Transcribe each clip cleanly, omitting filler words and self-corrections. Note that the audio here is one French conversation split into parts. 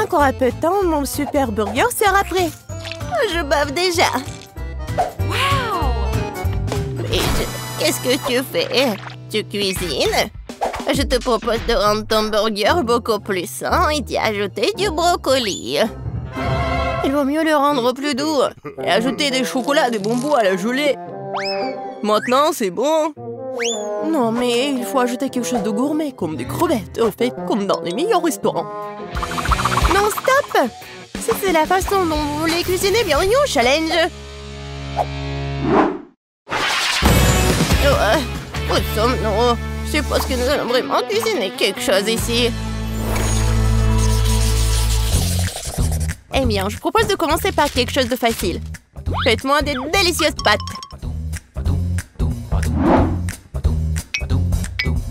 encore un peu de temps, mon super burger sera prêt. Je bave déjà. Qu'est-ce que tu fais? Tu cuisines? Je te propose de rendre ton burger beaucoup plus sain et d'y ajouter du brocoli. Il vaut mieux le rendre plus doux et ajouter des chocolats, des bonbons à la gelée. Maintenant, c'est bon. Non, mais il faut ajouter quelque chose de gourmet, comme des crevettes, au fait, comme dans les meilleurs restaurants. Non, stop! Si c'est la façon dont vous voulez cuisiner, bienvenue au challenge. Où sommes-nous? Je suppose que nous allons vraiment cuisiner quelque chose ici. Eh bien, je propose de commencer par quelque chose de facile. Faites-moi des délicieuses pâtes.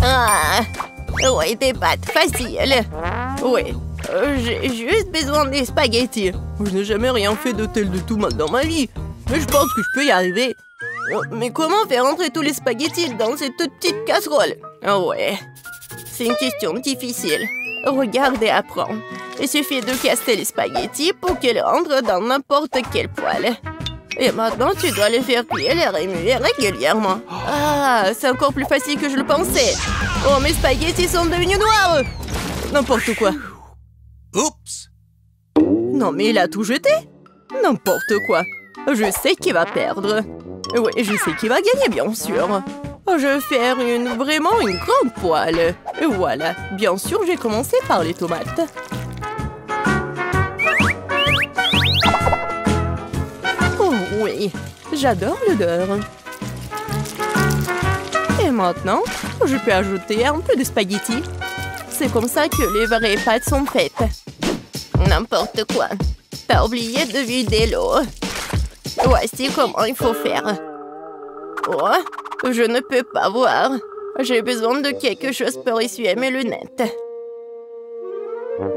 Ah, ouais, des pâtes faciles. Ouais, j'ai juste besoin des spaghettis. Je n'ai jamais rien fait de tel de tout mal dans ma vie. Mais je pense que je peux y arriver. Mais comment faire entrer tous les spaghettis dans cette toute petite casserole? Ah ouais, c'est une question difficile. Regarde et apprends. Il suffit de casser les spaghettis pour qu'ils rentrent dans n'importe quel poêle. Et maintenant, tu dois les faire cuire et remuer régulièrement. Ah, c'est encore plus facile que je le pensais. Oh, mes spaghettis sont devenus noirs. N'importe quoi. Oups! Non, mais il a tout jeté. N'importe quoi. Je sais qui va perdre. Oui, je sais qui va gagner, bien sûr. Je vais faire vraiment une grande poêle. Et voilà. Bien sûr, j'ai commencé par les tomates. Oh oui, j'adore l'odeur. Et maintenant, je peux ajouter un peu de spaghettis. C'est comme ça que les vraies pâtes sont faites. N'importe quoi. T'as oublié de vider l'eau. Voici comment il faut faire. Oh, je ne peux pas voir. J'ai besoin de quelque chose pour essuyer mes lunettes.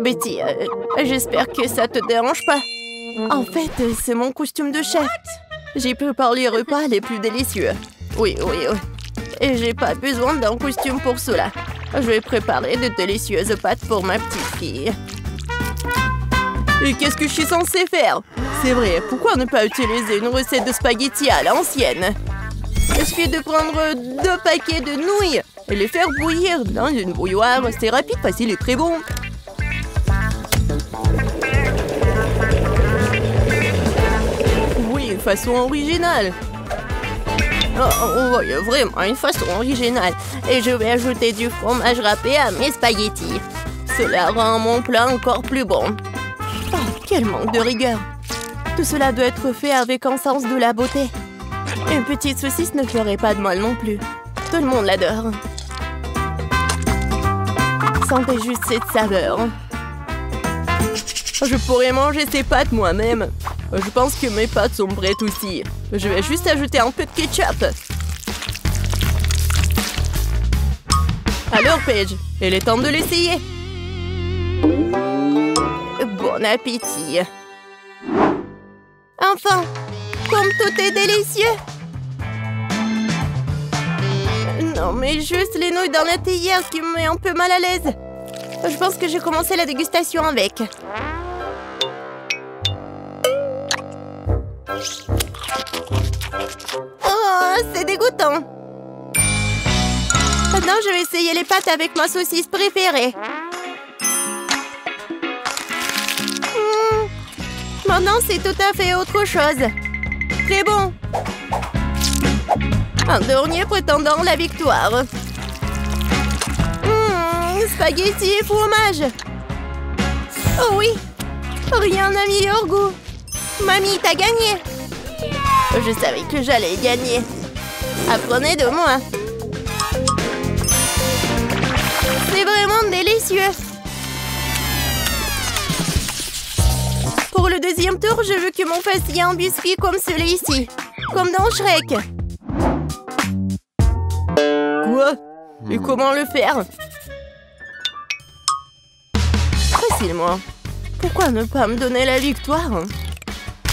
Betty, j'espère que ça te dérange pas. En fait, c'est mon costume de chef. J'ai préparé les repas les plus délicieux. Oui. Et j'ai pas besoin d'un costume pour cela. Je vais préparer de délicieuses pâtes pour ma petite fille. Et qu'est-ce que je suis censée faire? C'est vrai, pourquoi ne pas utiliser une recette de spaghettis à l'ancienne? Il suffit de prendre 2 paquets de nouilles et les faire bouillir dans une bouilloire. C'est rapide, facile et très bon. Oui, une façon originale. Oh, oui, vraiment une façon originale. Et je vais ajouter du fromage râpé à mes spaghettis. Cela rend mon plat encore plus bon. Oh, quel manque de rigueur. Tout cela doit être fait avec un sens de la beauté. Une petite saucisse ne ferait pas de mal non plus. Tout le monde l'adore. Sentez juste cette saveur. Je pourrais manger ces pâtes moi-même. Je pense que mes pâtes sont prêtes aussi. Je vais juste ajouter un peu de ketchup. Alors, Paige, il est temps de l'essayer. Bon appétit. Enfin, comme tout est délicieux. Non, mais juste les nouilles dans la théière qui me met un peu mal à l'aise. Je pense que j'ai commencé la dégustation avec. Oh, c'est dégoûtant. Maintenant, je vais essayer les pâtes avec ma saucisse préférée. Maintenant, c'est tout à fait autre chose. Très bon. Un dernier prétendant la victoire. Spaghetti et fromage. Oh oui, rien n'a meilleur goût. Mamie, t'as gagné. Je savais que j'allais gagner. Apprenez de moi. C'est vraiment délicieux. Pour le deuxième tour, je veux que mon fasse un biscuit comme celui-ci. Comme dans Shrek. Quoi? Et comment le faire? Facilement. Pourquoi ne pas me donner la victoire?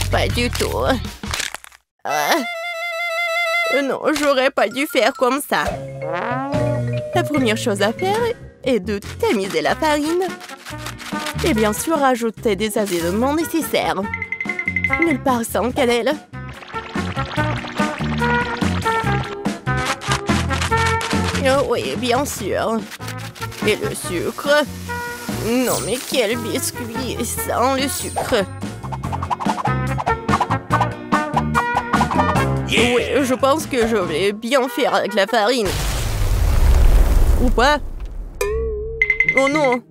Pas du tout. Non, j'aurais pas dû faire comme ça. La première chose à faire est de tamiser la farine. Et bien sûr, ajouter des assaisonnements nécessaires. Nulle part sans cannelle. Oh oui, bien sûr. Et le sucre. Non, mais quel biscuit sans le sucre. Oui, je pense que je vais bien faire avec la farine. Ou pas? Oh non!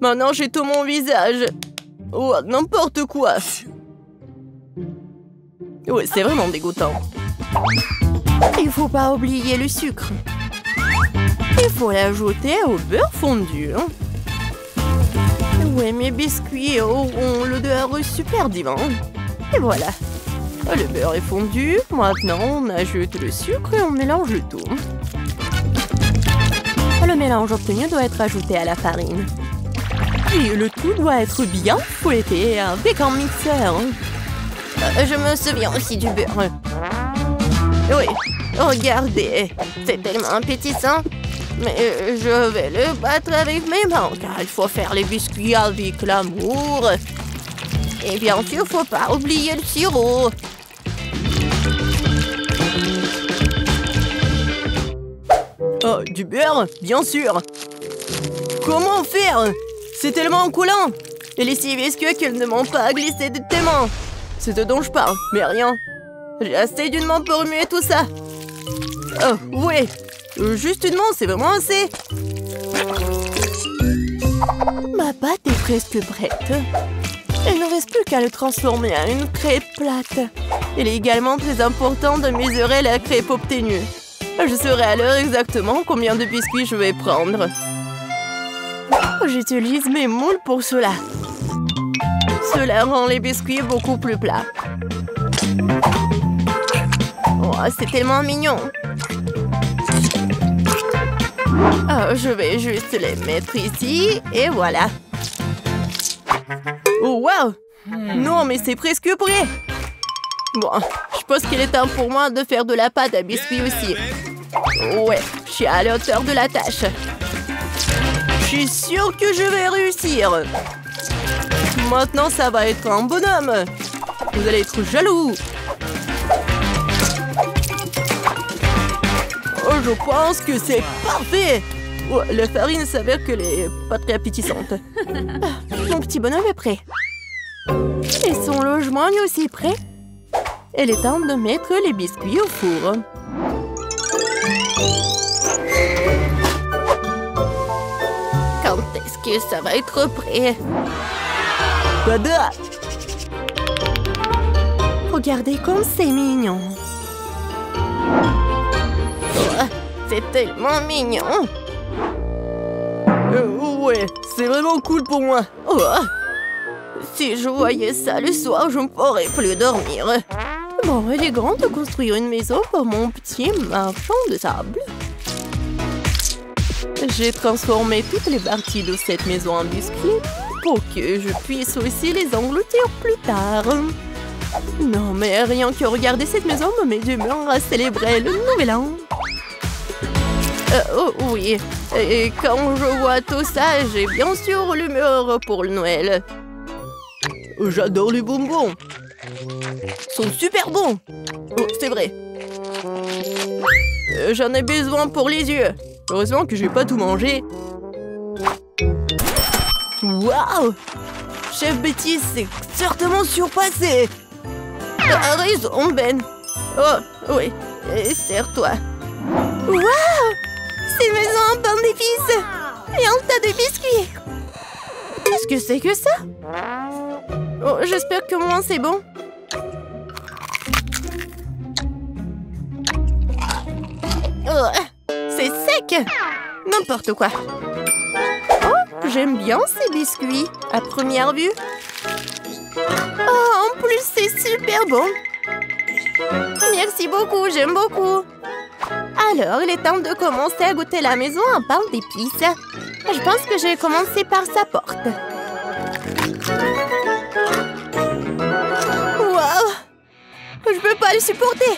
Maintenant, j'ai tout mon visage. Oh, n'importe quoi. Oui, c'est vraiment dégoûtant. Il faut pas oublier le sucre. Il faut l'ajouter au beurre fondu. Oui, mes biscuits ont l'odeur super divin. Et voilà. Le beurre est fondu. Maintenant, on ajoute le sucre et on mélange le tout. Le mélange obtenu doit être ajouté à la farine. Puis le tout doit être bien fouetté avec un mixeur. Je me souviens aussi du beurre. Oui, regardez, c'est tellement appétissant. Mais je vais le battre avec mes mains, car il faut faire les biscuits avec l'amour. Et bien sûr, faut pas oublier le sirop. Oh, du beurre, bien sûr. Comment faire? C'est tellement coulant. Et les 6 biscuits qu'ils ne m'ont pas glissé de tes mains. C'est ce dont je parle, mais rien. J'ai assez d'une main pour remuer tout ça. Oh, oui. Juste une main, c'est vraiment assez. Ma pâte est presque prête. Il ne reste plus qu'à le transformer en une crêpe plate. Il est également très important de mesurer la crêpe obtenue. Je saurai à l'heure exactement combien de biscuits je vais prendre. J'utilise mes moules pour cela. Cela rend les biscuits beaucoup plus plats. Oh, c'est tellement mignon. Oh, je vais juste les mettre ici et voilà. Oh, wow! Non, mais c'est presque prêt. Bon, je pense qu'il est temps pour moi de faire de la pâte à biscuits aussi. Ouais, je suis à la hauteur de la tâche. Je suis sûre que je vais réussir. Maintenant, ça va être un bonhomme. Vous allez être jaloux. Oh, je pense que c'est parfait. Oh, la farine s'avère qu'elle est pas très appétissante. Mon petit bonhomme est prêt. Et son logement est aussi prêt. Il est temps de mettre les biscuits au four. Quand est-ce que ça va être prêt? Tada! Regardez comme c'est mignon. Oh, c'est tellement mignon. Ouais, c'est vraiment cool pour moi. Oh, si je voyais ça le soir, je ne pourrais plus dormir. Bon, il est grand de construire une maison pour mon petit marchand de sable. J'ai transformé toutes les parties de cette maison en biscuits pour que je puisse aussi les engloutir plus tard. Non, mais rien que regarder cette maison me met d'humeur à célébrer le nouvel an. Oh oui, et quand je vois tout ça, j'ai bien sûr l'humeur pour le Noël. J'adore les bonbons. Ils sont super bons. Oh, c'est vrai. J'en ai besoin pour les yeux. Heureusement que j'ai pas tout mangé. Waouh! Chef Betty s'est certainement surpassé. T'as raison, Ben. Oh, oui. Et serre-toi. Waouh! C'est maison en pain d'épices. Et un tas de biscuits. Qu'est-ce que c'est que ça? Oh, j'espère que moi c'est bon. Oh, c'est sec. N'importe quoi. Oh, j'aime bien ces biscuits à première vue. Oh, en plus c'est super bon. Merci beaucoup, j'aime beaucoup. Alors, il est temps de commencer à goûter la maison en pain d'épices. Je pense que je vais commencer par sa porte. Waouh! Je peux pas le supporter.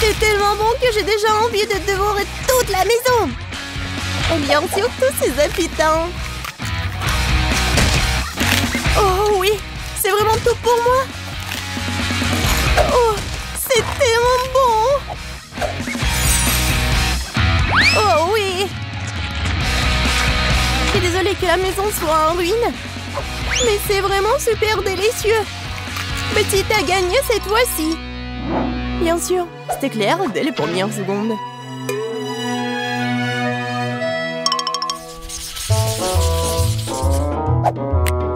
C'est tellement bon que j'ai déjà envie de dévorer toute la maison. Et bien sûr, tous ces habitants. Oh oui, c'est vraiment tout pour moi. Oh, c'est tellement bon. Oh oui. Je suis désolée que la maison soit en ruine. Mais c'est vraiment super délicieux. Petite a gagné cette fois-ci. Bien sûr, c'était clair dès les premières secondes.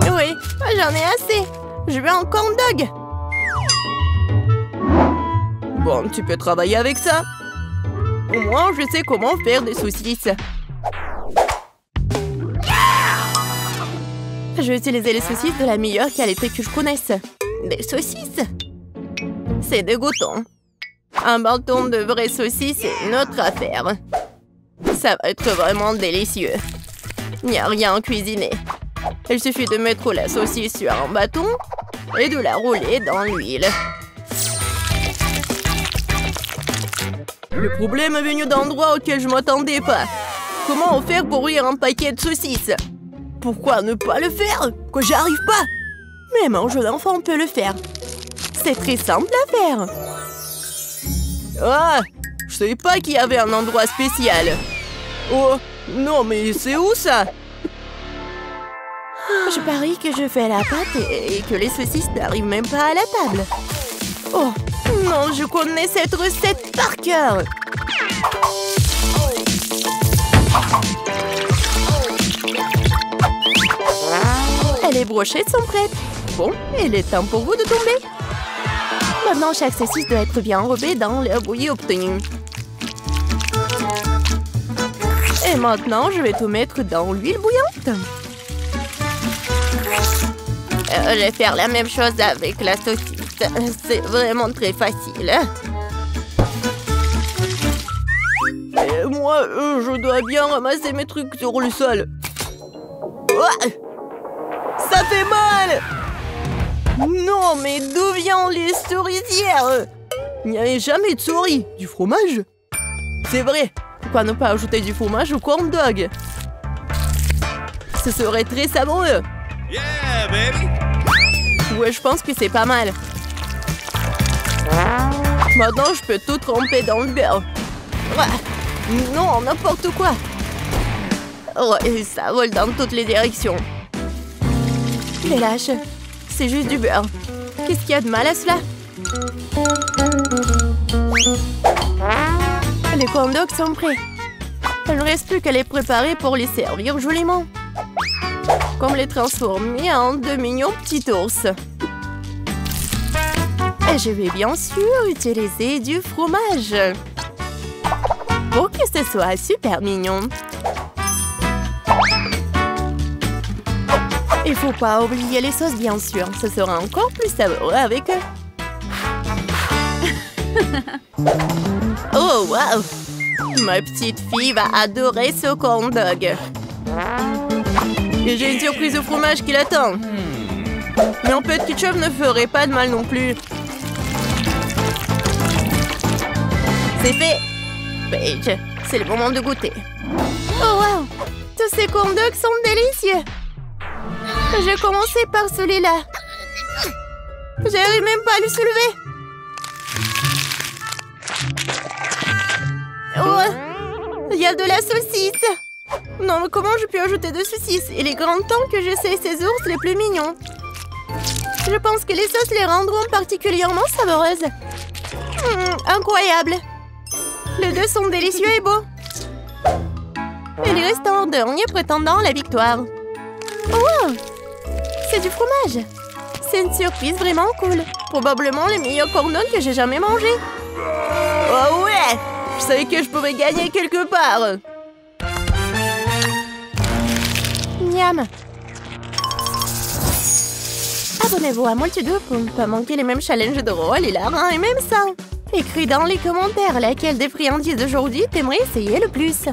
Oui, j'en ai assez. Je veux un corn dog. Bon, tu peux travailler avec ça. Au moins, je sais comment faire des saucisses. Je vais utiliser les saucisses de la meilleure qualité que je connaisse. Des saucisses? C'est dégoûtant. Un bâton de vraies saucisses est une autre affaire. Ça va être vraiment délicieux. Il n'y a rien à cuisiner. Il suffit de mettre la saucisse sur un bâton et de la rouler dans l'huile. Le problème est venu d'endroits auxquels je ne m'attendais pas. Comment faire pour ouvrir un paquet de saucisses? Pourquoi ne pas le faire? Quoi, j'y arrive pas? Même un jeune enfant peut le faire. C'est très simple à faire. Ah, je savais pas qu'il y avait un endroit spécial. Oh, non mais c'est où ça? Je parie que je fais la pâte et que les saucisses n'arrivent même pas à la table. Oh, non, je connais cette recette par cœur. Les brochettes sont prêtes. Bon, il est temps pour vous de tomber. Maintenant, chaque saucisse doit être bien enrobée dans l'air bouilli obtenu. Et maintenant, je vais tout mettre dans l'huile bouillante. Je vais faire la même chose avec la saucisse. C'est vraiment très facile. Et moi, je dois bien ramasser mes trucs sur le sol. Oh, ça fait mal! Non, mais d'où viennent les souricières? Il n'y avait jamais de souris. Du fromage? C'est vrai. Pourquoi ne pas ajouter du fromage au corn dog? Ce serait très savoureux. Yeah, baby! Ouais, je pense que c'est pas mal. Maintenant, je peux tout tremper dans le beurre. Ouais. Non, n'importe quoi. Ouais, ça vole dans toutes les directions. Mais lâche, c'est juste du beurre. Qu'est-ce qu'il y a de mal à cela? Les corn dogs sont prêts. Il ne reste plus qu'à les préparer pour les servir joliment. Comme les transformer en de mignons petits ours. Et je vais bien sûr utiliser du fromage. Pour que ce soit super mignon. Il faut pas oublier les sauces, bien sûr. Ce sera encore plus savoureux avec eux. Oh, wow! Ma petite fille va adorer ce corn dog. Et j'ai une surprise au fromage qui l'attend. Mais un peu de ketchup ne ferait pas de mal non plus. C'est fait! Paige, c'est le moment de goûter. Oh, wow! Tous ces corn dogs sont délicieux! Je vais commencer par celui-là. J'arrive même pas à le soulever. Oh, il y a de la saucisse. Non, mais comment je peux ajouter de saucisses? Il est grand temps que j'essaie ces ours les plus mignons. Je pense que les sauces les rendront particulièrement savoureuses. Incroyable. Les deux sont délicieux et beaux. Il reste un dernier prétendant à la victoire. Oh, c'est du fromage. C'est une surprise vraiment cool. Probablement les meilleurs corn dogs que j'ai jamais mangés. Oh ouais! Je savais que je pouvais gagner quelque part. Miam. Abonnez-vous à Multidou pour ne pas manquer les mêmes challenges drôles, hilarants et même ça. Écris dans les commentaires laquelle des friandises d'aujourd'hui t'aimerais essayer le plus.